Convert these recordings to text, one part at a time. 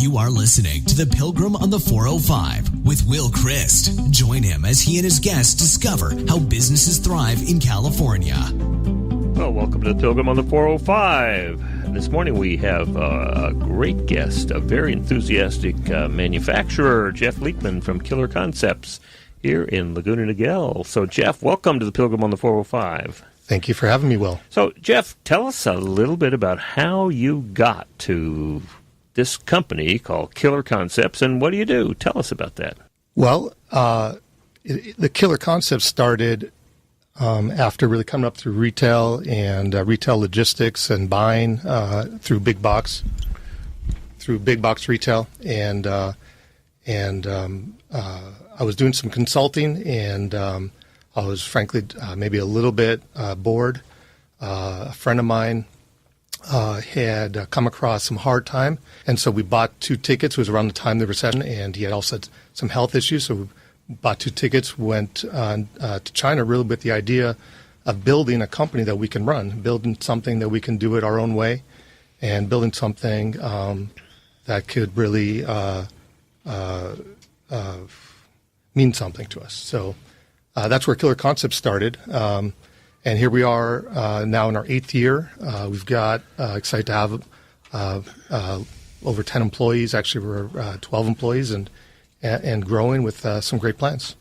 You are listening to The Pilgrim on the 405 with Will Christ. Join him as he and his guests discover how businesses thrive in California. Well, welcome to The Pilgrim on the 405. This morning we have a great guest, a very enthusiastic manufacturer, Jeff Leitman from Killer Concepts here in Laguna Niguel. So, Jeff, welcome to The Pilgrim on the 405. Thank you for having me, Will. So, Jeff, tell us a little bit about how you got to this company called Killer Concepts, and what do you do? Tell us about that. Well, the Killer Concepts started after really coming up through retail and retail logistics and buying through big box retail, and I was doing some consulting, and I was frankly maybe a little bit bored. A friend of mine had come across some hard time, and so we bought 2 tickets. It was around the time of the recession, and he had also had some health issues, so we bought 2 tickets, went to China really with the idea of building a company that we can run, building something that we can do it our own way, and building something that could really mean something to us. So that's where Killer Concepts started. And here we are now in our 8th year. We've got excited to have over 10 employees. Actually, we're 12 employees and growing with some great plans.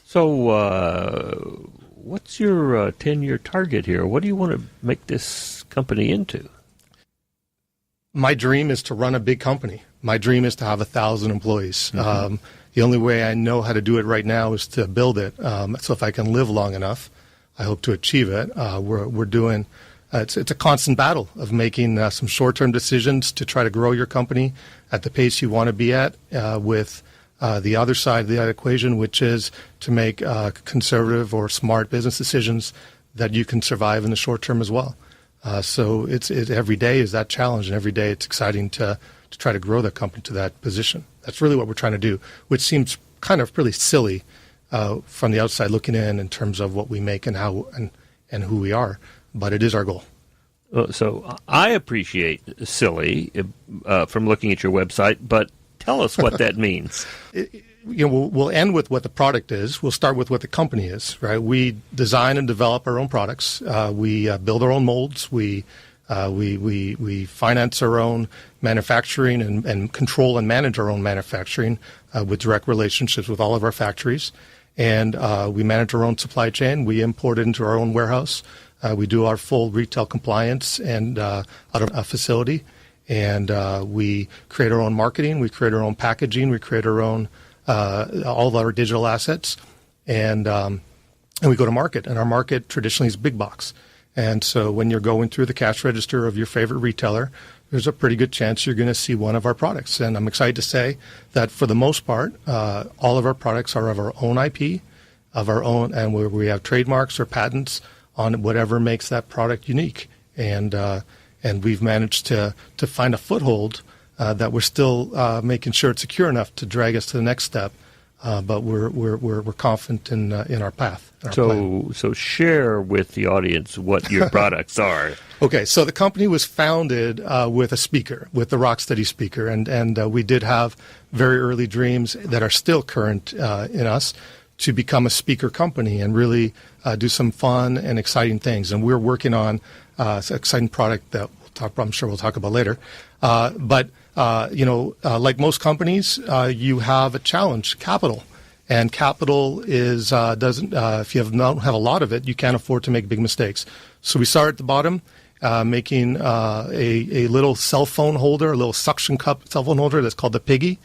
So what's your 10-year target here? What do you want to make this company into? My dream is to run a big company. My dream is to have 1,000 employees. Mm-hmm. The only way I know how to do it right now is to build it. So if I can live long enough, I hope to achieve it. We're doing. It's a constant battle of making some short-term decisions to try to grow your company at the pace you want to be at, with the other side of the equation, which is to make conservative or smart business decisions that you can survive in the short term as well. So it's every day is that challenge, and every day it's exciting to try to grow the company to that position. That's really what we're trying to do, which seems kind of really silly from the outside looking in terms of what we make and how and who we are, but it is our goal. So I appreciate silly from looking at your website, but tell us what that means. We'll end with what the product is. We'll start with what the company is, right? We design and develop our own products. We build our own molds. We finance our own manufacturing and control and manage our own manufacturing with direct relationships with all of our factories. And we manage our own supply chain. We import it into our own warehouse. We do our full retail compliance and out of a facility. And we create our own marketing. We create our own packaging. We create our own all of our digital assets. And we go to market. And our market traditionally is big box. And so when you're going through the cash register of your favorite retailer, there's a pretty good chance you're going to see one of our products. And I'm excited to say that for the most part, all of our products are of our own IP, of our own, and where we have trademarks or patents on whatever makes that product unique. And we've managed to find a foothold that we're still making sure it's secure enough to drag us to the next step. But we're confident in our path. So share with the audience what your products are. Okay, so the company was founded with a speaker, with the Rocksteady speaker, and we did have very early dreams that are still current in us to become a speaker company and really do some fun and exciting things. And we're working on an exciting product that I'm sure we'll talk about later. But like most companies, you have a challenge, capital. And capital is doesn't if you don't have a lot of it, you can't afford to make big mistakes. So we started at the bottom, making a little cell phone holder, a little suction cup cell phone holder that's called the Piggy.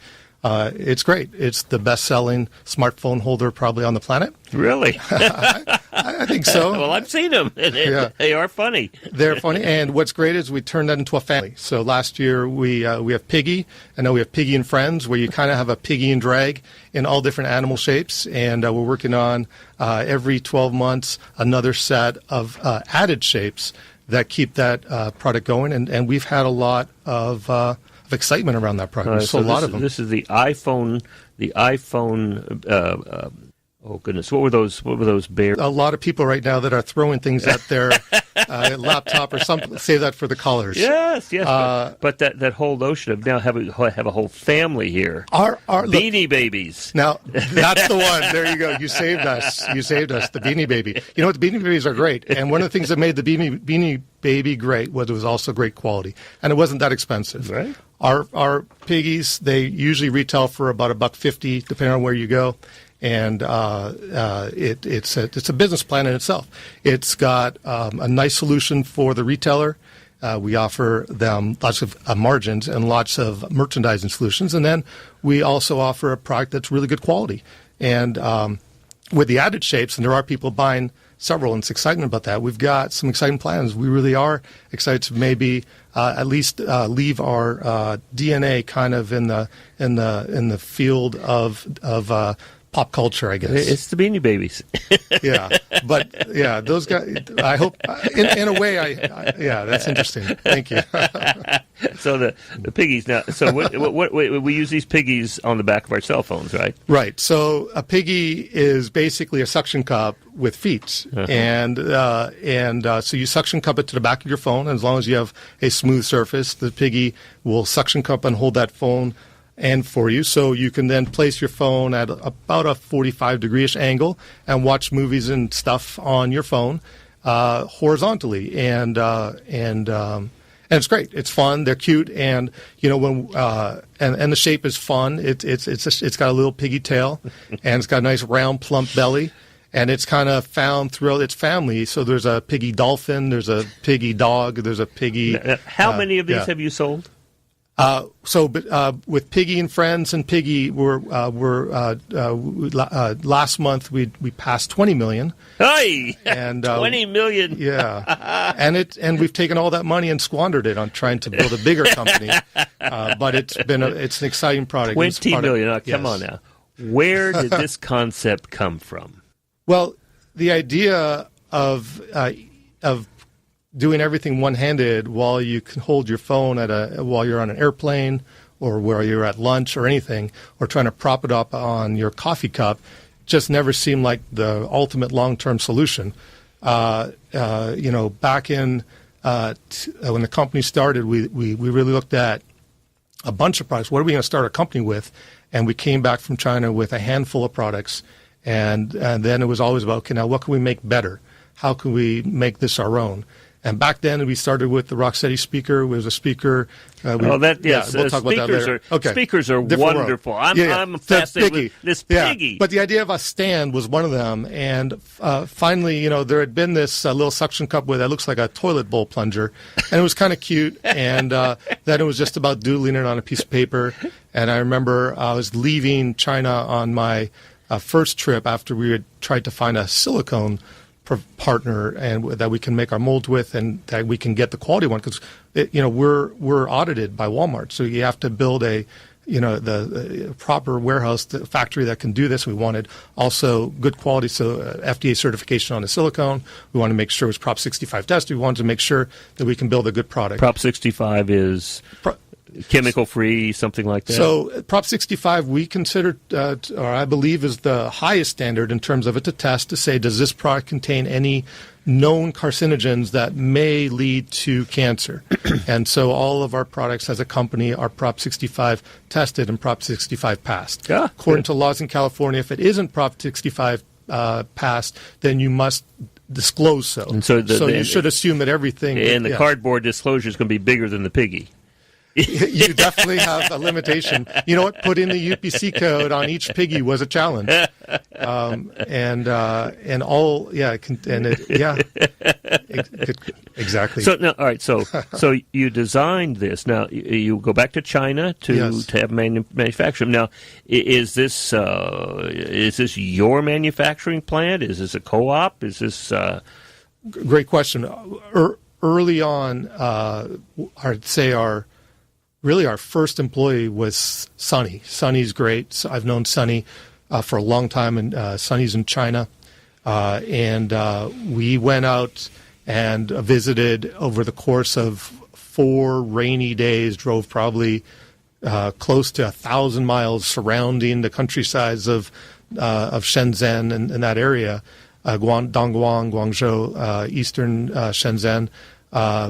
It's great. It's the best-selling smartphone holder probably on the planet. Really? I think so. Well, I've seen them. They are funny. They're funny. And what's great is we turned that into a family. So last year we have Piggy, and now we have Piggy and Friends, where you kind of have a Piggy and drag in all different animal shapes. And we're working on every 12 months another set of added shapes that keep that product going. And we've had a lot of excitement around that product. So a lot of them. This is the iPhone Oh goodness, what were those? What were those bears? A lot of people right now that are throwing things at their laptop or something. Save that for the callers. Yes. But that whole notion of now have a whole family here. Our Beanie Babies. Now that's the one. There you go. You saved us. The Beanie Baby. You know what? The Beanie Babies are great. And one of the things that made the Beanie Baby great was it was also great quality, and it wasn't that expensive. Right. Our piggies, they usually retail for about $1.50, depending on where you go. And it's a business plan in itself. It's got a nice solution for the retailer. We offer them lots of margins and lots of merchandising solutions. And then we also offer a product that's really good quality. And with the added shapes, and there are people buying several, and it's exciting about that. We've got some exciting plans. We really are excited to maybe at least leave our DNA kind of in the field of pop culture, I guess. It's the Beanie Babies. Yeah, but yeah, those guys. I hope, in a way, yeah, that's interesting. Thank you. So the piggies now. So what we use these piggies on the back of our cell phones, right? Right. So a piggy is basically a suction cup with feet, and so you suction cup it to the back of your phone, and as long as you have a smooth surface, the piggy will suction cup and hold that phone and for you, so you can then place your phone at about a 45-degree-ish angle and watch movies and stuff on your phone horizontally, and it's great. It's fun. They're cute, and you know when and the shape is fun. It's got a little piggy tail, and it's got a nice round plump belly, and it's kind of found throughout its family. So there's a piggy dolphin, there's a piggy dog, there's a piggy. How many of these have you sold? With Piggy and Friends and Piggy, last month we passed 20 million. Hey, and 20 million. Yeah, and we've taken all that money and squandered it on trying to build a bigger company. But it's an exciting product. 20 million. Oh, come on now. Where did this concept come from? Well, the idea of doing everything one-handed while you can hold your phone while you're on an airplane or where you're at lunch or anything, or trying to prop it up on your coffee cup, just never seemed like the ultimate long-term solution. Back in when the company started, we really looked at a bunch of products. What are we going to start a company with? And we came back from China with a handful of products, and then it was always about, okay, now what can we make better? How can we make this our own? And back then, we started with the Rocksteady speaker. It was a speaker. We'll talk about that later. Speakers are wonderful. I'm fascinated with this piggy. But the idea of a stand was one of them. And finally, there had been this little suction cup that looks like a toilet bowl plunger. And it was kind of cute. And then it was just about doodling it on a piece of paper. And I remember I was leaving China on my first trip after we had tried to find a silicone partner and that we can make our molds with, and that we can get the quality one, because we're audited by Walmart, so you have to build the proper warehouse, the factory that can do this. We wanted also good quality, so FDA certification on the silicone. We wanted to make sure it was Prop 65 tested. We wanted to make sure that we can build a good product. Prop 65 is chemical free, something like that. So Prop 65 we consider, or I believe, is the highest standard in terms of it to test to say, does this product contain any known carcinogens that may lead to cancer? And so all of our products as a company are Prop 65 tested and Prop 65 passed. Yeah. According to laws in California, if it isn't Prop 65 passed, then you must disclose so. And so you should assume that everything... And the cardboard disclosure is going to be bigger than the piggy. You definitely have a limitation. You know what? Put in the UPC code on each piggy was a challenge, exactly. So now, all right. So you designed this. Now you go back to China to have manufacturing. Now, is this your manufacturing plant? Is this a co-op? Is this? Great question. Early on, I'd say our first employee was Sunny. Sunny's great. So I've known Sunny for a long time, and Sunny's in China. And we went out and visited over the course of 4 rainy days, drove probably close to 1,000 miles surrounding the countrysides of of Shenzhen and that area, Dongguan, Guangzhou, Eastern Shenzhen,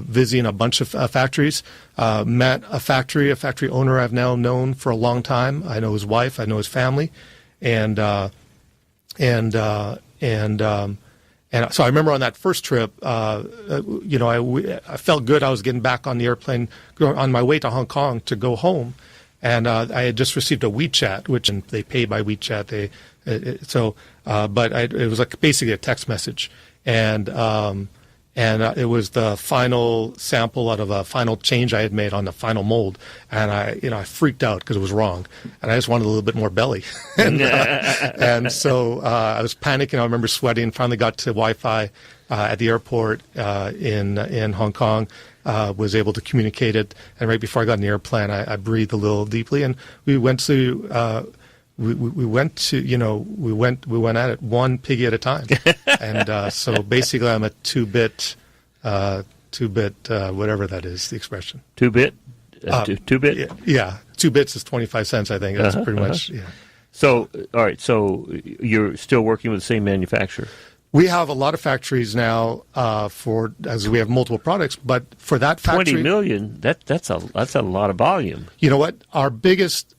visiting a bunch of factories. Met a factory owner I've now known for a long time. I know his wife, I know his family, and so I remember on that first trip, I felt good. I was getting back on the airplane on my way to Hong Kong to go home, and I had just received a WeChat, which and they pay by WeChat. It was like basically a text message, and it was the final sample out of a final change I had made on the final mold, and I freaked out because it was wrong, and I just wanted a little bit more belly, and so I was panicking. I remember sweating. Finally got to Wi-Fi at the airport in Hong Kong. Was able to communicate it, and right before I got in the airplane, I breathed a little deeply, and we went to. We went at it one piggy at a time, and so basically I'm a two-bit, whatever that is, the expression. Two-bit, two-bit. Yeah, 2 bits is 25 cents. I think that's pretty much. Yeah. So all right, so you're still working with the same manufacturer. We have a lot of factories now as we have multiple products, but for that factory, 20 million. That's a lot of volume. You know what? Our biggest.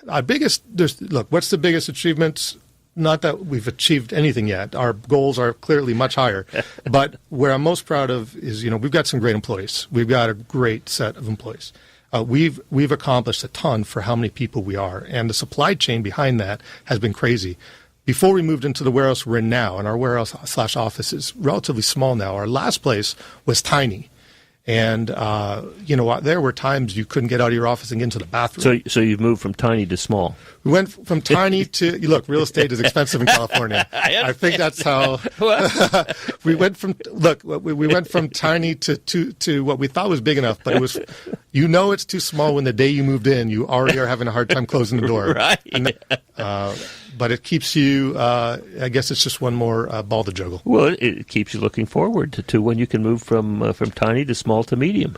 Look, what's the biggest achievements? Not that we've achieved anything yet. Our goals are clearly much higher. But where I'm most proud of is, we've got some great employees. We've got a great set of employees. We've accomplished a ton for how many people we are. And the supply chain behind that has been crazy. Before we moved into the warehouse we're in now, and our warehouse/office is relatively small now. Our last place was tiny. And, there were times you couldn't get out of your office and get into the bathroom. So you've moved from tiny to small. We went from tiny to, look, real estate is expensive in California. I think that's how we went from tiny to what we thought was big enough, but it was, it's too small when the day you moved in, you already are having a hard time closing the door. Right. And, but it keeps you, I guess it's just one more ball to juggle. Well, it keeps you looking forward to when you can move from tiny to small to medium.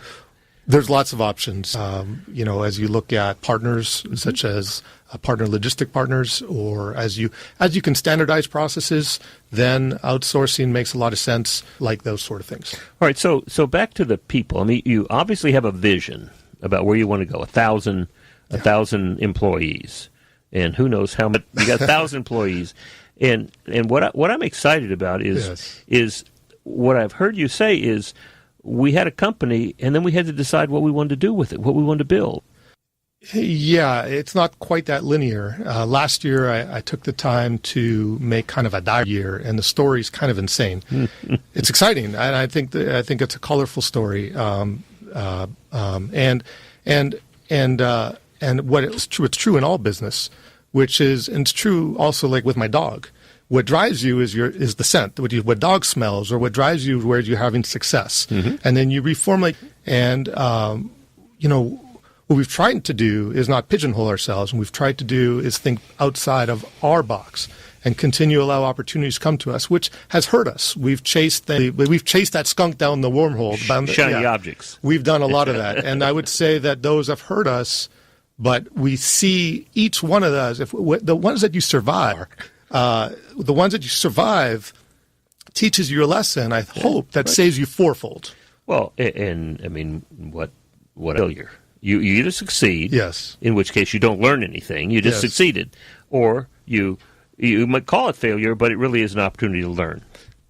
There's lots of options. As you look at partners, such as partner logistic partners, or as you can standardize processes, then outsourcing makes a lot of sense, like those sort of things. All right, so back to the people. I mean, you obviously have a vision about where you want to go, 1,000 employees. And who knows how much, you got 1,000 employees. And what I'm excited about is what I've heard you say is we had a company and then we had to decide what we wanted to do with it, what we wanted to build. Yeah, it's not quite that linear. Last year I took the time to make kind of a diary year, and the story's kind of insane. It's exciting, and I think it's a colorful story. And what it's true in all business, which is, and it's true also like with my dog. What drives you is the scent, what dog smells, or what drives you where you're having success. Mm-hmm. And then you reformulate. And, what we've tried to do is not pigeonhole ourselves. And we've tried to do is think outside of our box and continue to allow opportunities to come to us, which has hurt us. We've chased that skunk down the wormhole. Shiny objects. We've done a lot of that. And I would say that those have hurt us, but we see each one of those, the ones that you survive, teaches you a lesson, I hope, that saves you fourfold. Well, and I mean, what a failure. You either succeed, yes, in which case you don't learn anything, you just succeeded, or you might call it failure, but it really is an opportunity to learn.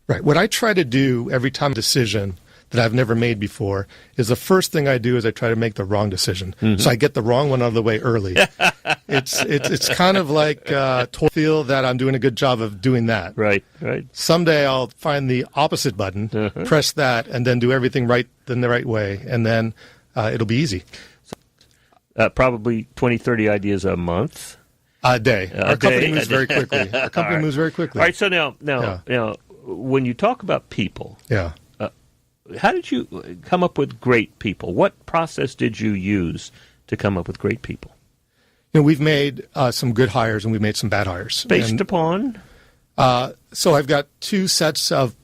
Right. What I try to do every time a decision that I've never made before is the first thing I do is I try to make the wrong decision. Mm-hmm. So I get the wrong one out of the way early. It's kind of like feel that I'm doing a good job of doing that. Right. Someday I'll find the opposite button, press that, and then do everything right in the right way, and then it'll be easy. Probably 20, 30 ideas a month. A day. Our company moves very quickly. Our company moves very quickly. All right. So now, when you talk about people, how did you come up with great people? What process did you use to come up with great people? We've made some good hires and we've made some bad hires. Based upon? So I've got two sets of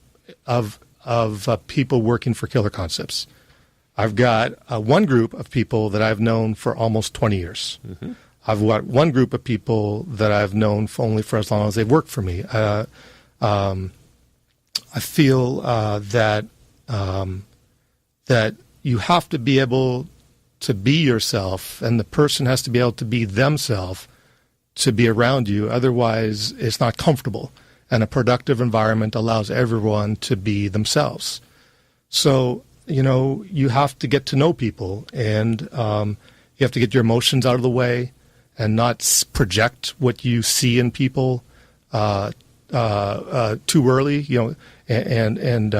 people working for Killer Concepts. I've got one group of people that I've known for almost 20 years. Mm-hmm. I've got one group of people that I've known only for as long as they've worked for me. I feel that you have to be able to be yourself, and the person has to be able to be themselves to be around you. Otherwise, it's not comfortable. And a productive environment allows everyone to be themselves. So, you have to get to know people, and you have to get your emotions out of the way and not project what you see in people too early, and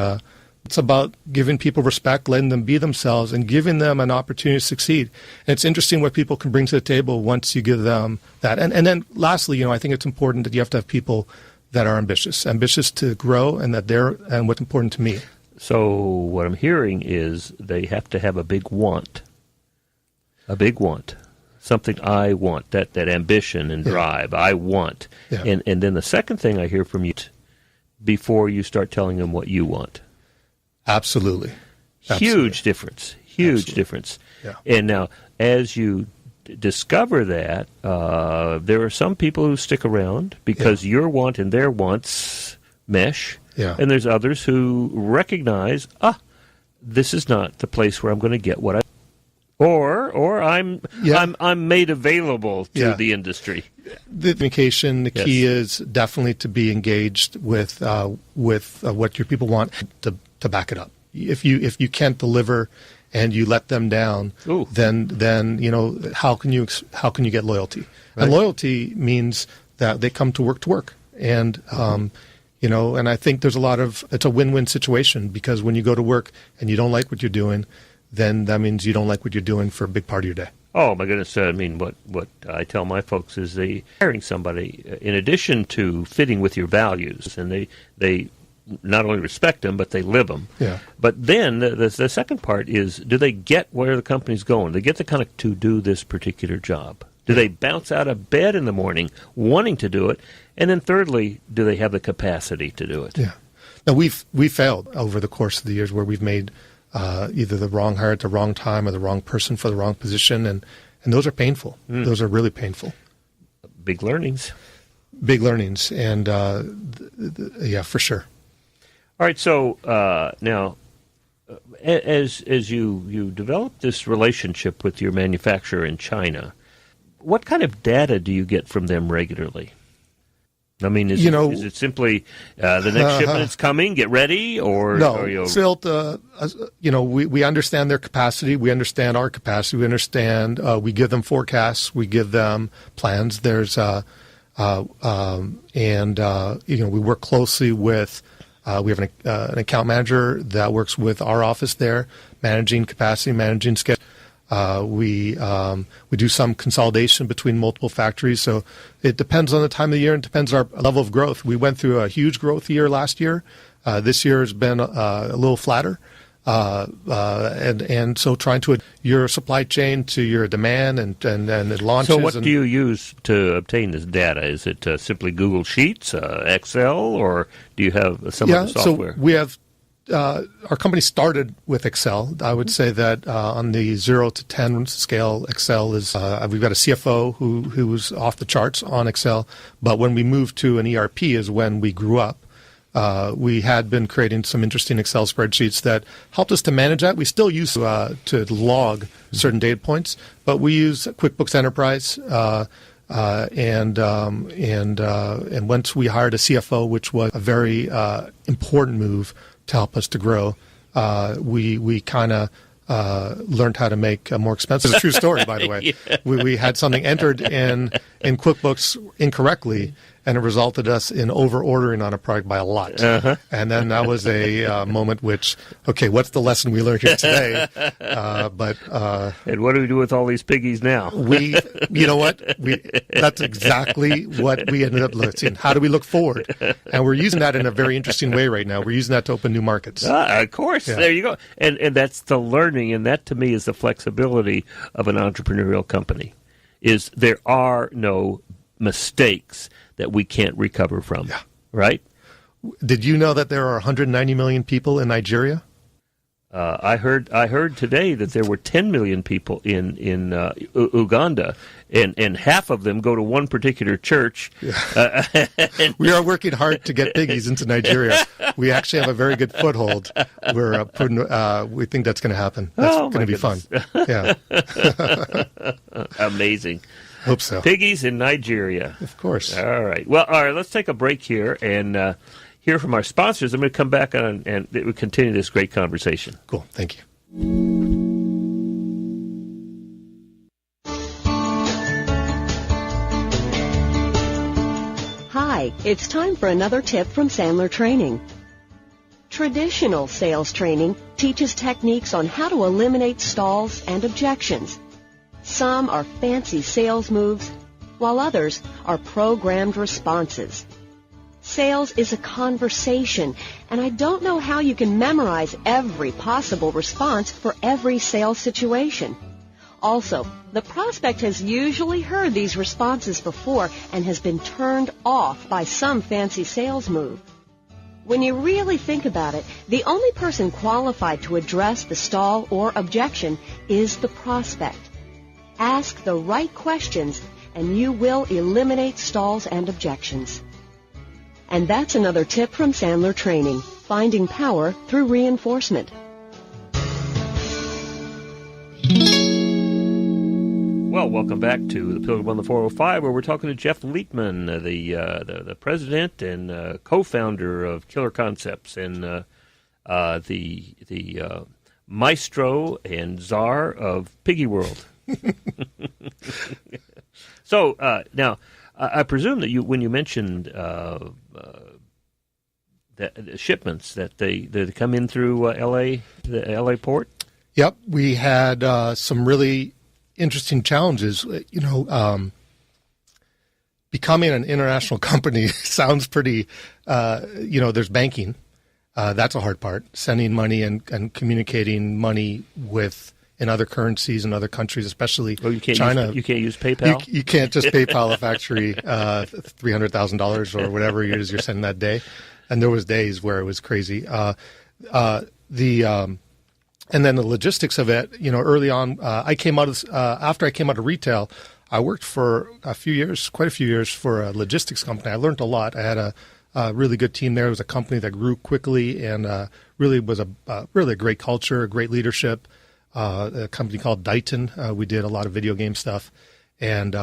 it's about giving people respect, letting them be themselves, and giving them an opportunity to succeed. And it's interesting what people can bring to the table once you give them that. And then lastly, I think it's important that you have to have people that are ambitious to grow, and and what's important to me. So what I'm hearing is they have to have a big want, something I want, that ambition and drive. I want. Yeah. And then the second thing I hear from you before you start telling them what you want. Absolutely. Huge difference. Difference. Yeah. And now, as you discover that, there are some people who stick around because your want and their wants mesh. Yeah. And there's others who recognize, this is not the place where I'm going to get what I or I'm made available to the industry. The communication, the key is definitely to be engaged with what your people want to back it up. If you can't deliver and you let them down, then how can you get loyalty? Right. And loyalty means that they come to work, and and I think there's it's a win-win situation, because when you go to work and you don't like what you're doing, then that means you don't like what you're doing for a big part of your day. Oh, my goodness. What I tell my folks is hiring somebody, in addition to fitting with your values, and they not only respect them, but they live them. Yeah. But then the second part is, do they get where the company's going? Do they get to do this particular job? Do they bounce out of bed in the morning wanting to do it? And then thirdly, do they have the capacity to do it? Yeah. Now, we've failed over the course of the years where we've made either the wrong hire at the wrong time or the wrong person for the wrong position, and those are painful. Those are really painful. Big learnings, and for sure. All right, so now, as you develop this relationship with your manufacturer in China, what kind of data do you get from them regularly? I mean, is it simply the next shipment is coming, get ready, or no? We understand their capacity, we understand our capacity, we understand. We give them forecasts, we give them plans. There's we work closely with. We have an account manager that works with our office there, managing capacity, managing schedule. We do some consolidation between multiple factories, so it depends on the time of the year and depends on our level of growth. We went through a huge growth year last year. This year has been a little flatter, and so trying to your supply chain to your demand and it launches. So, what do you use to obtain this data? Is it simply Google Sheets, Excel, or do you have some other software? So we have. Our company started with Excel. I would say that on the 0 to 10 scale, Excel is. We've got a CFO who was off the charts on Excel. But when we moved to an ERP is when we grew up. We had been creating some interesting Excel spreadsheets that helped us to manage that. We still use to log certain data points, but we use QuickBooks Enterprise. And once we hired a CFO, which was a very important move to help us to grow, we kind of learned how to make more expensive. It's a true story, by the way. Yeah. We had something entered in QuickBooks incorrectly, and it resulted us in over-ordering on a product by a lot. Uh-huh. And then that was a moment which, okay, what's the lesson we learned here today? And what do we do with all these piggies now? You know what? That's exactly what we ended up looking. How do we look forward? And we're using that in a very interesting way right now. We're using that to open new markets. Of course. Yeah. There you go. And that's the learning, and that to me is the flexibility of an entrepreneurial company, is there are no mistakes that we can't recover from, right? Did you know that there are 190 million people in Nigeria? I heard today that there were 10 million people in Uganda, and half of them go to one particular church. Yeah. We are working hard to get piggies into Nigeria. We actually have a very good foothold. We think that's going to happen. That's going to be fun. Yeah. Amazing. Hope so. Piggies in Nigeria. Of course. All right. Well, all right. Let's take a break here and hear from our sponsors. I'm going to come back on and we continue this great conversation. Cool. Thank you. Hi, it's time for another tip from Sandler Training. Traditional sales training teaches techniques on how to eliminate stalls and objections. Some are fancy sales moves, while others are programmed responses. Sales is a conversation, and I don't know how you can memorize every possible response for every sales situation. Also, the prospect has usually heard these responses before and has been turned off by some fancy sales move. When you really think about it, the only person qualified to address the stall or objection is the prospect. Ask the right questions, and you will eliminate stalls and objections. And that's another tip from Sandler Training, finding power through reinforcement. Well, welcome back to the Pilgrim on the 405, where we're talking to Jeff Leitman, the president and co-founder of Killer Concepts, and the maestro and czar of Piggy World. So now, I presume that when you mentioned the shipments that they come in through the LA port. Yep, we had some really interesting challenges. Becoming an international company sounds pretty. There's banking. That's a hard part. Sending money and communicating money in other currencies in other countries, especially China. You can't use PayPal? You can't just PayPal a factory $300,000 or whatever it is you're sending that day. And there was days where it was crazy. And then the logistics of it, early on, after I came out of retail, I worked for quite a few years for a logistics company. I learned a lot. I had a really good team there. It was a company that grew quickly and really was really a great culture, great leadership. A company called Leitman. We did a lot of video game stuff, and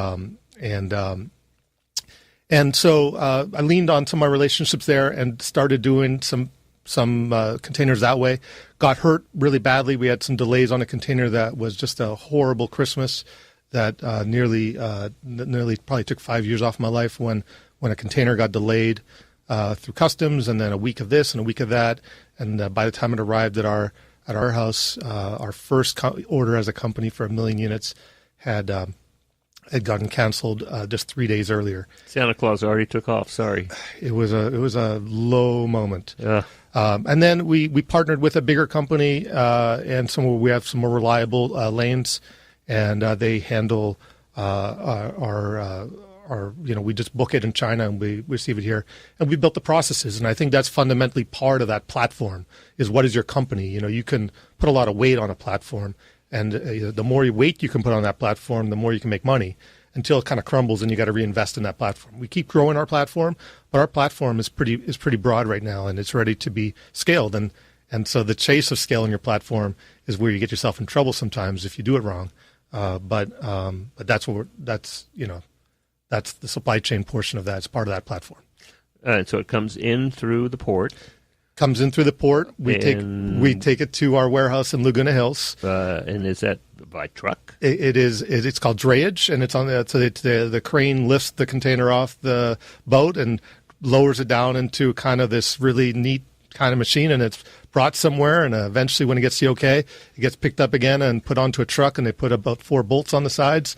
so I leaned on some of my relationships there and started doing some containers that way. Got hurt really badly. We had some delays on a container that was just a horrible Christmas that nearly probably took 5 years off my life when a container got delayed through customs, and then a week of this and a week of that, and by the time it arrived at our house, our first order as a company for 1 million units had gotten canceled just 3 days earlier. Santa Claus already took off. Sorry, it was a low moment. Yeah. And then we partnered with a bigger company, and we have some more reliable lanes, and they handle we just book it in China and we receive it here, and we built the processes. And I think that's fundamentally part of that platform is what is your company? You can put a lot of weight on a platform, and the more weight you can put on that platform, the more you can make money until it kind of crumbles and you got to reinvest in that platform. We keep growing our platform, but our platform is pretty broad right now, and it's ready to be scaled. And so the chase of scaling your platform is where you get yourself in trouble sometimes if you do it wrong. But that's the supply chain portion of that. It's part of that platform. And so it comes in through the port. Comes in through the port. We take it to our warehouse in Laguna Hills. And is that by truck? It is. It's called drayage, and it's on the crane lifts the container off the boat and lowers it down into kind of this really neat kind of machine, and it's brought somewhere, and eventually when it gets the okay, it gets picked up again and put onto a truck, and they put about 4 bolts on the sides.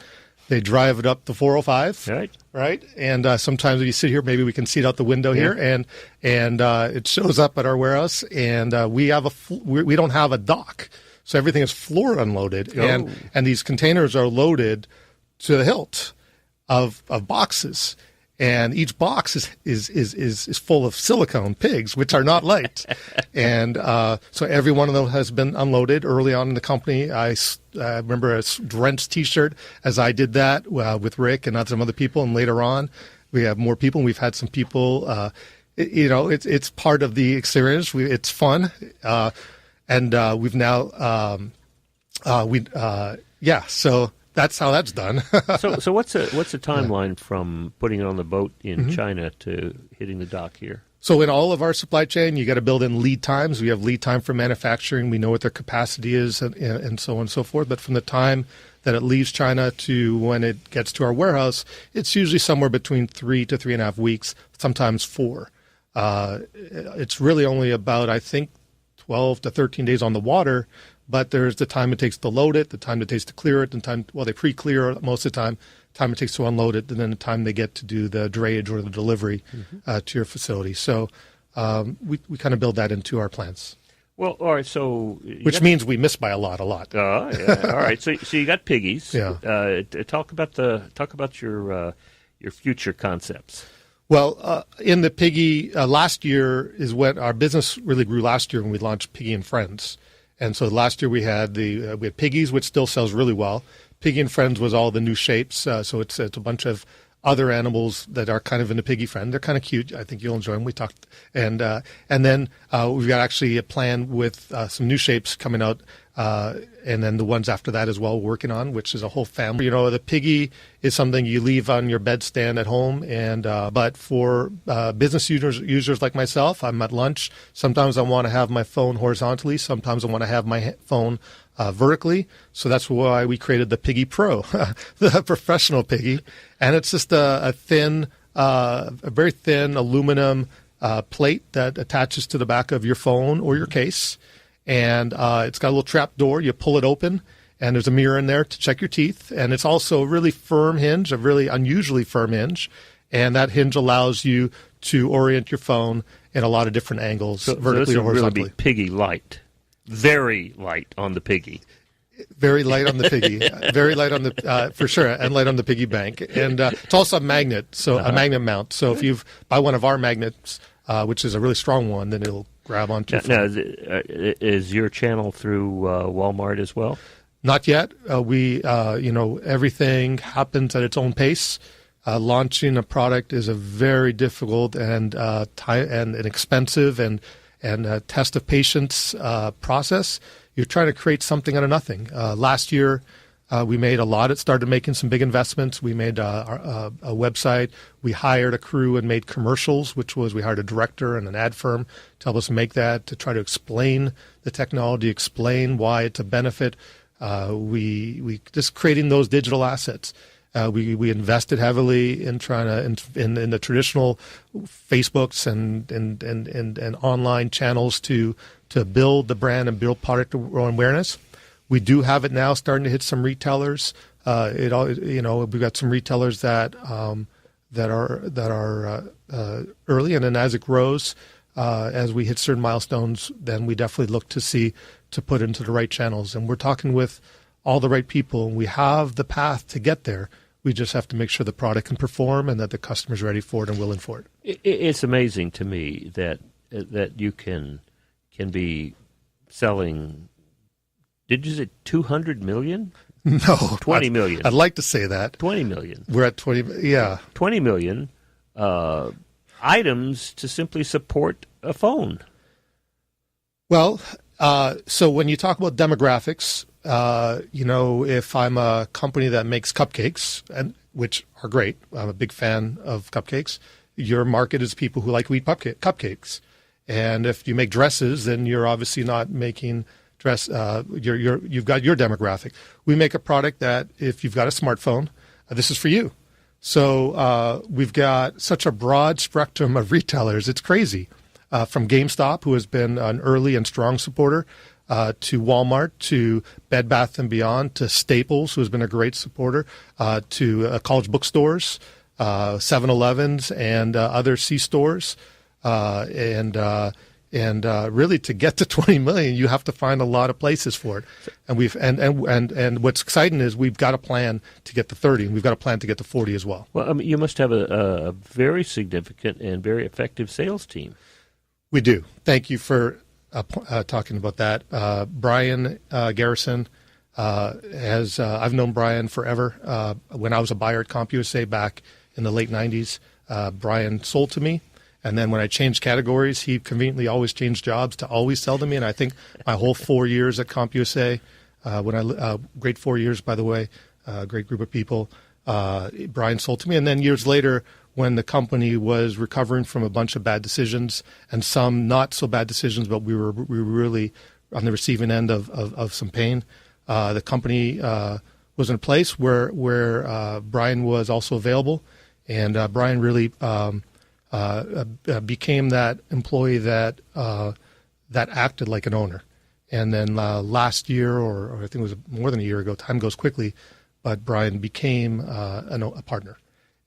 They drive it up the 405, right? And sometimes when you sit here, maybe we can see it out the window here, and it shows up at our warehouse. And we don't have a dock, so everything is floor unloaded, and these containers are loaded to the hilt of boxes. And each box is full of silicone pigs, which are not light. And so every one of them has been unloaded early on in the company. I remember a drenched T-shirt as I did that with Rick and some other people. And later on, we have more people. And we've had some people. It's part of the experience. It's fun, and we've now So that's how that's done. So what's the timeline from putting it on the boat in China to hitting the dock here? So in all of our supply chain, you got to build in lead times. We have lead time for manufacturing. We know what their capacity is and so on and so forth. But from the time that it leaves China to when it gets to our warehouse, it's usually somewhere between 3 to 3.5 weeks, sometimes 4. It's really only about, I think, 12 to 13 days on the water. But there's the time it takes to load it, the time it takes to clear it, they pre-clear it most of the time it takes to unload it, and then the time they get to do the drayage or the delivery to your facility. So we kind of build that into our plans. Well, all right. So which means we miss by a lot. Yeah. All right. So you got piggies. Yeah. Talk about your future concepts. Well, in the piggy last year is when our business really grew. Last year when we launched Piggy and Friends. And so last year we had Piggies, which still sells really well. Piggy and Friends was all the new shapes. So it's a bunch of other animals that are kind of in the Piggy Friend. They're kind of cute. I think you'll enjoy them. We talked, and then we've got actually a plan with some new shapes coming out, and then the ones after that as well we're working on, which is a whole family. The Piggy is something you leave on your bedstand at home, and but for business users like myself, I'm at lunch. Sometimes I want to have my phone horizontally. Sometimes I want to have my phone vertically. So that's why we created the Piggy Pro, the professional Piggy. And it's just a very thin aluminum plate that attaches to the back of your phone or your case. And it's got a little trap door. You pull it open, and there's a mirror in there to check your teeth. And it's also a really firm hinge, a really unusually firm hinge. And that hinge allows you to orient your phone in a lot of different angles, vertically or horizontally. So this would really be Piggy light. Very light on the Piggy. Very light on the Piggy. Very light on the, for sure, and light on the piggy bank. And it's also a magnet, so a magnet mount. So if you buy one of our magnets, which is a really strong one, then it'll grab onto your phone. Now, is your channel through Walmart as well? Not yet. Everything happens at its own pace. Launching a product is a very difficult and expensive and test of patience process. You're trying to create something out of nothing. Last year, we made a lot. It started making some big investments. We made a website. We hired a crew and made commercials, we hired a director and an ad firm to help us make that, to try to explain the technology, explain why it's a benefit. We just creating those digital assets. We invested heavily in trying to in the traditional Facebooks and online channels to build the brand and build product awareness. We do have it now starting to hit some retailers. We've got some retailers that are early, and then as it grows, as we hit certain milestones, then we definitely look to put into the right channels. And we're talking with all the right people, and we have the path to get there. We just have to make sure the product can perform and that the customer's ready for it and willing for it. It's amazing to me that you can be selling. Did you say 200 million? No, 20 million. I'd like to say that 20 million. We're at 20. Yeah, 20 million items to simply support a phone. Well, so when you talk about demographics, if I'm a company that makes cupcakes, and which are great, I'm a big fan of cupcakes. Your market is people who like to eat cupcakes, and if you make dresses, then you're obviously not making dress. You've got your demographic. We make a product that if you've got a smartphone, this is for you. So we've got such a broad spectrum of retailers. It's crazy. From GameStop, who has been an early and strong supporter, to Walmart, to Bed Bath & Beyond, to Staples, who has been a great supporter, to college bookstores, 7-Elevens, and other C-stores. And And really, to get to 20 million, you have to find a lot of places for it. And what's exciting is we've got a plan to get to 30, and we've got a plan to get to 40 as well. Well, I mean, you must have a very significant and very effective sales team. We do. Thank you for talking about that. Brian Garrison I've known Brian forever. When I was a buyer at CompUSA back in the late 90s, Brian sold to me. And then when I changed categories, he conveniently always changed jobs to always sell to me. And I think my whole 4 years at CompUSA, great 4 years, by the way, great group of people, Brian sold to me. And then years later, when the company was recovering from a bunch of bad decisions and some not so bad decisions, but we were really on the receiving end of some pain, the company was in a place where Brian was also available. And Brian really became that employee that acted like an owner. And then last year, or I think it was more than a year ago, time goes quickly, but Brian became a partner.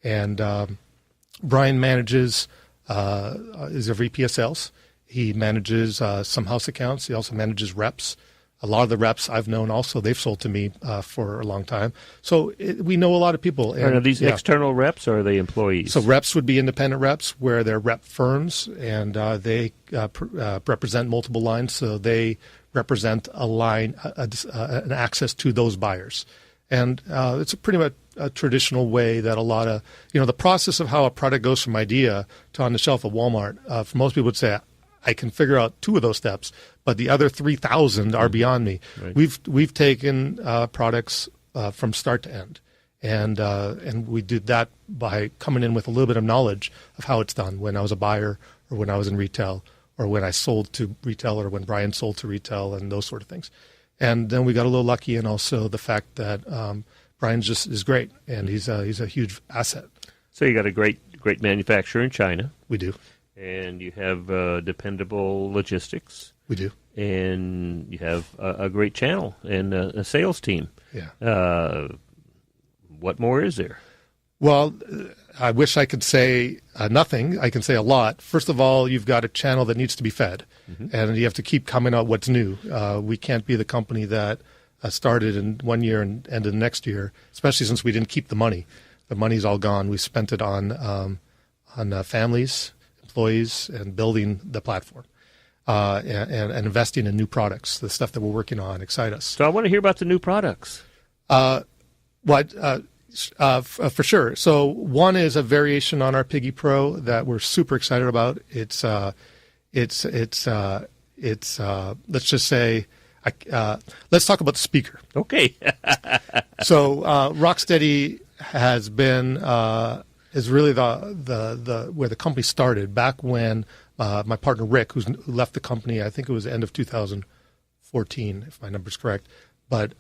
And Brian manages, is a VP of sales. He manages some house accounts. He also manages reps. A lot of the reps I've known also, they've sold to me for a long time. So we know a lot of people. And, are these external reps or are they employees? So reps would be independent reps where they're rep firms, and they represent multiple lines. So they represent a line, an access to those buyers. And it's pretty much a traditional way that a lot of, the process of how a product goes from idea to on the shelf at Walmart, for most people would say, I can figure out 2 of those steps, but the other 3,000 are beyond me. Right. We've taken products from start to end, and we did that by coming in with a little bit of knowledge of how it's done. When I was a buyer, or when I was in retail, or when I sold to retail, or when Brian sold to retail, and those sort of things. And then we got a little lucky, and also the fact that Brian just is great, and he's a huge asset. So you got a great manufacturer in China. We do. And you have dependable logistics. We do. And you have a great channel and a sales team. Yeah. What more is there? Well, I wish I could say nothing. I can say a lot. First of all, you've got a channel that needs to be fed, and you have to keep coming out what's new. We can't be the company that started in 1 year and ended the next year, especially since we didn't keep the money. The money's all gone. We spent it on families, employees, and building the platform, and investing in new products. The stuff that we're working on excite us. So I want to hear about the new products. For sure. So one is a variation on our Piggy Pro that we're super excited about. It's let's just say, let's talk about the speaker. Okay. So Rocksteady has been is really the where the company started back when my partner Rick, who left the company, I think it was the end of 2014, if my number's correct. But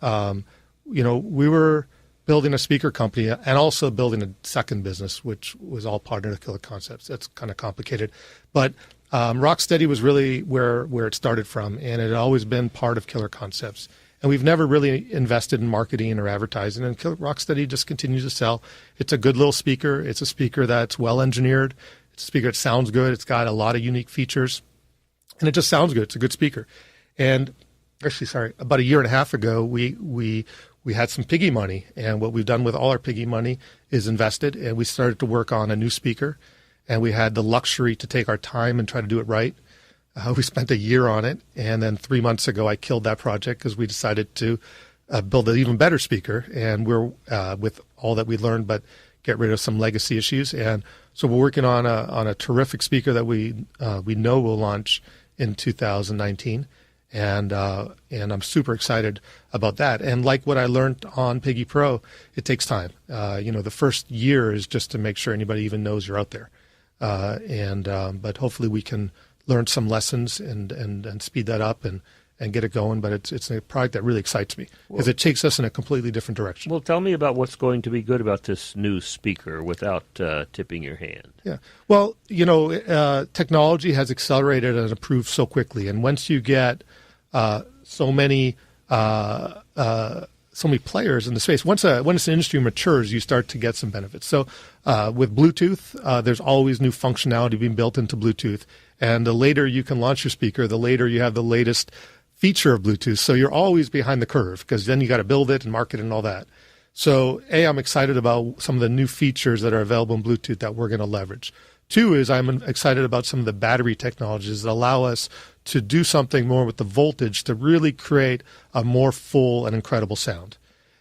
we were building a speaker company and also building a second business, which was all part of Killer Concepts. That's kind of complicated, but Rocksteady was really where it started from, and it had always been part of Killer Concepts. And we've never really invested in marketing or advertising, and Rocksteady just continues to sell. It's a good little speaker. It's a speaker that's well engineered. It's a speaker that sounds good. It's got a lot of unique features, and it just sounds good. It's a good speaker. And actually, about a year and a half ago, we had some Piggy money, and what we've done with all our Piggy money is invested, and we started to work on a new speaker, and we had the luxury to take our time and try to do it right. We spent a year on it, and then 3 months ago I killed that project because we decided to build an even better speaker, and we're with all that we learned, but get rid of some legacy issues. And so we're working on a terrific speaker that we know will launch in 2019, and I'm super excited about that. And like what I learned on Piggy Pro, it takes time. The first year is just to make sure anybody even knows you're out there, but hopefully we can learn some lessons and speed that up and get it going. But it's a product that really excites me because it takes us in a completely different direction. Well, tell me about what's going to be good about this new speaker without tipping your hand. Yeah. Well, technology has accelerated and improved so quickly. And once you get so many so many players in the space. Once an industry matures, you start to get some benefits. So with Bluetooth, there's always new functionality being built into Bluetooth. And the later you can launch your speaker, the later you have the latest feature of Bluetooth. So you're always behind the curve because then you got to build it and market it and all that. So I'm excited about some of the new features that are available in Bluetooth that we're going to leverage. 2 is I'm excited about some of the battery technologies that allow us to do something more with the voltage to really create a more full and incredible sound.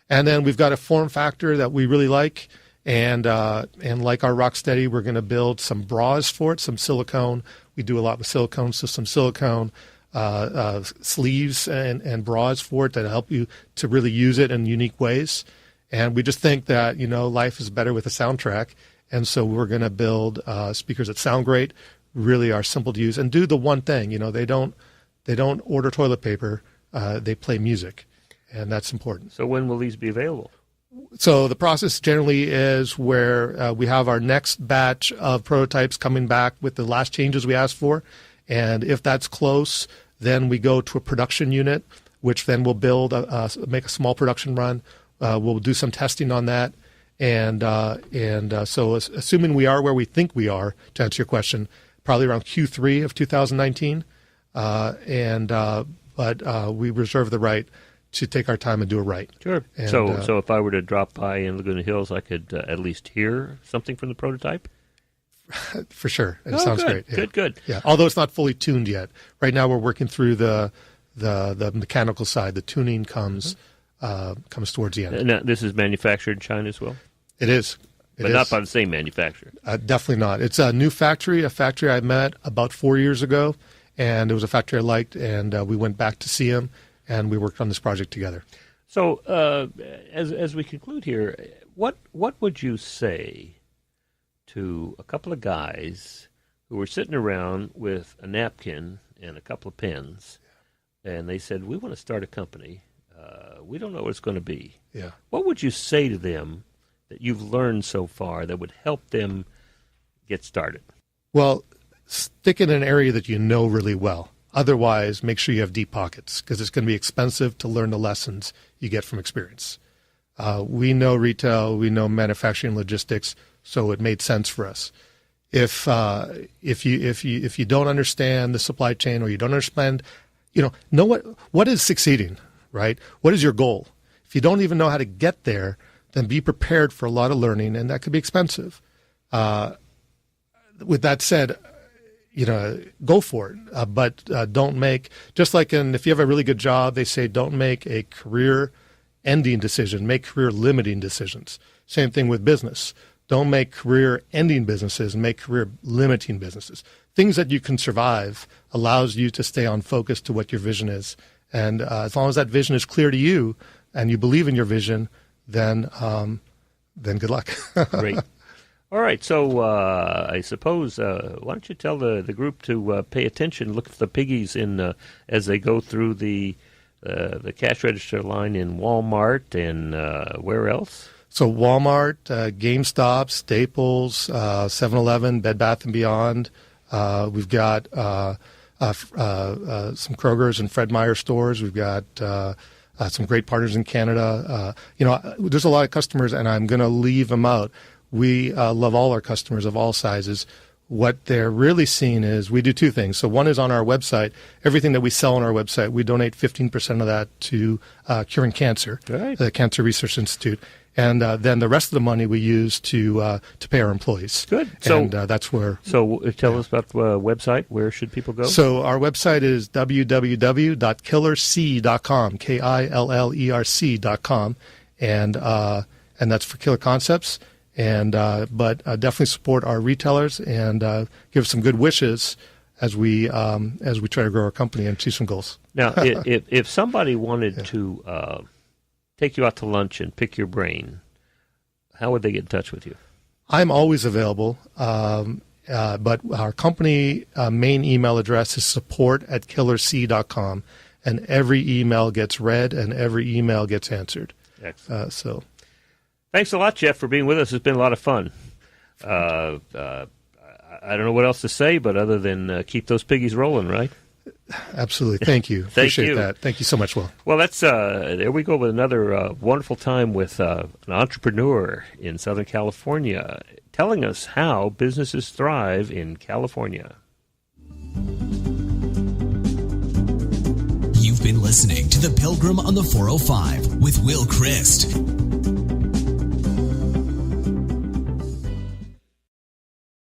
And then we've got a form factor that we really like. And like our Rocksteady, we're going to build some bras for it, some silicone. We do a lot with silicone, so some silicone sleeves and bras for it that help you to really use it in unique ways. And we just think that, life is better with a soundtrack. And so we're going to build speakers that sound great, really are simple to use, and do the one thing. They don't order toilet paper. They play music, and that's important. So when will these be available? So the process generally is where we have our next batch of prototypes coming back with the last changes we asked for. And if that's close, then we go to a production unit, which then will make a small production run. We'll do some testing on that. And so assuming we are where we think we are, to answer your question, probably around Q3 of 2019. But we reserve the right to take our time and do it right. Sure. And, so if I were to drop by in Laguna Hills, I could at least hear something from the prototype? For sure. It sounds good. great. Yeah. Good. Yeah. Although it's not fully tuned yet. Right now we're working through the mechanical side. The tuning comes towards the end. And this is manufactured in China as well? It is. But not by the same manufacturer? Definitely not. It's a new factory, a factory I met about 4 years ago, and it was a factory I liked, and we went back to see him, and we worked on this project together. So as we conclude here, what would you say to a couple of guys who were sitting around with a napkin and a couple of pens, and they said, we want to start a company. We don't know what it's going to be. Yeah. What would you say to them that you've learned so far that would help them get started? Well, stick in an area that you know really well. Otherwise, make sure you have deep pockets because it's going to be expensive to learn the lessons you get from experience. We know retail, we know manufacturing and logistics, so it made sense for us. If you don't understand the supply chain or you don't understand, know what is succeeding, right? What is your goal? If you don't even know how to get there, then be prepared for a lot of learning, and that could be expensive. With that said, go for it, but don't make, just like if you have a really good job, they say don't make a career-ending decision, make career-limiting decisions. Same thing with business. Don't make career-ending businesses, make career-limiting businesses. Things that you can survive allows you to stay on focus to what your vision is. And as long as that vision is clear to you and you believe in your vision, then good luck. Great. All right, so I suppose why don't you tell the group to pay attention, look for the piggies as they go through the cash register line in Walmart and where else? So Walmart, GameStop, Staples, 7-Eleven, Bed Bath & Beyond. We've got some Kroger's and Fred Meyer stores. We've got some great partners in Canada. There's a lot of customers, and I'm going to leave them out. We love all our customers of all sizes. What they're really seeing is we do two things. So one is on our website. Everything that we sell on our website, we donate 15% of that to Curing Cancer, right. The Cancer Research Institute. And then the rest of the money we use to pay our employees. Good. And that's where. So tell us about the website. Where should people go? So our website is www.killerc.com, KILLERC.com, and that's for Killer Concepts. And but definitely support our retailers and give some good wishes as we try to grow our company and achieve some goals. Now, if somebody wanted to take you out to lunch and pick your brain, how would they get in touch with you? I'm always available, but our company main email address is support@killerc.com, and every email gets read and every email gets answered. Excellent. Thanks a lot, Jeff, for being with us. It's been a lot of fun. I don't know what else to say, but other than keep those piggies rolling, right? Absolutely. Thank you. Appreciate you. that. Thank you so much, Will. Well, that's there we go with another wonderful time with an entrepreneur in Southern California telling us how businesses thrive in California. You've been listening to The Pilgrim on the 405 with Will Christ.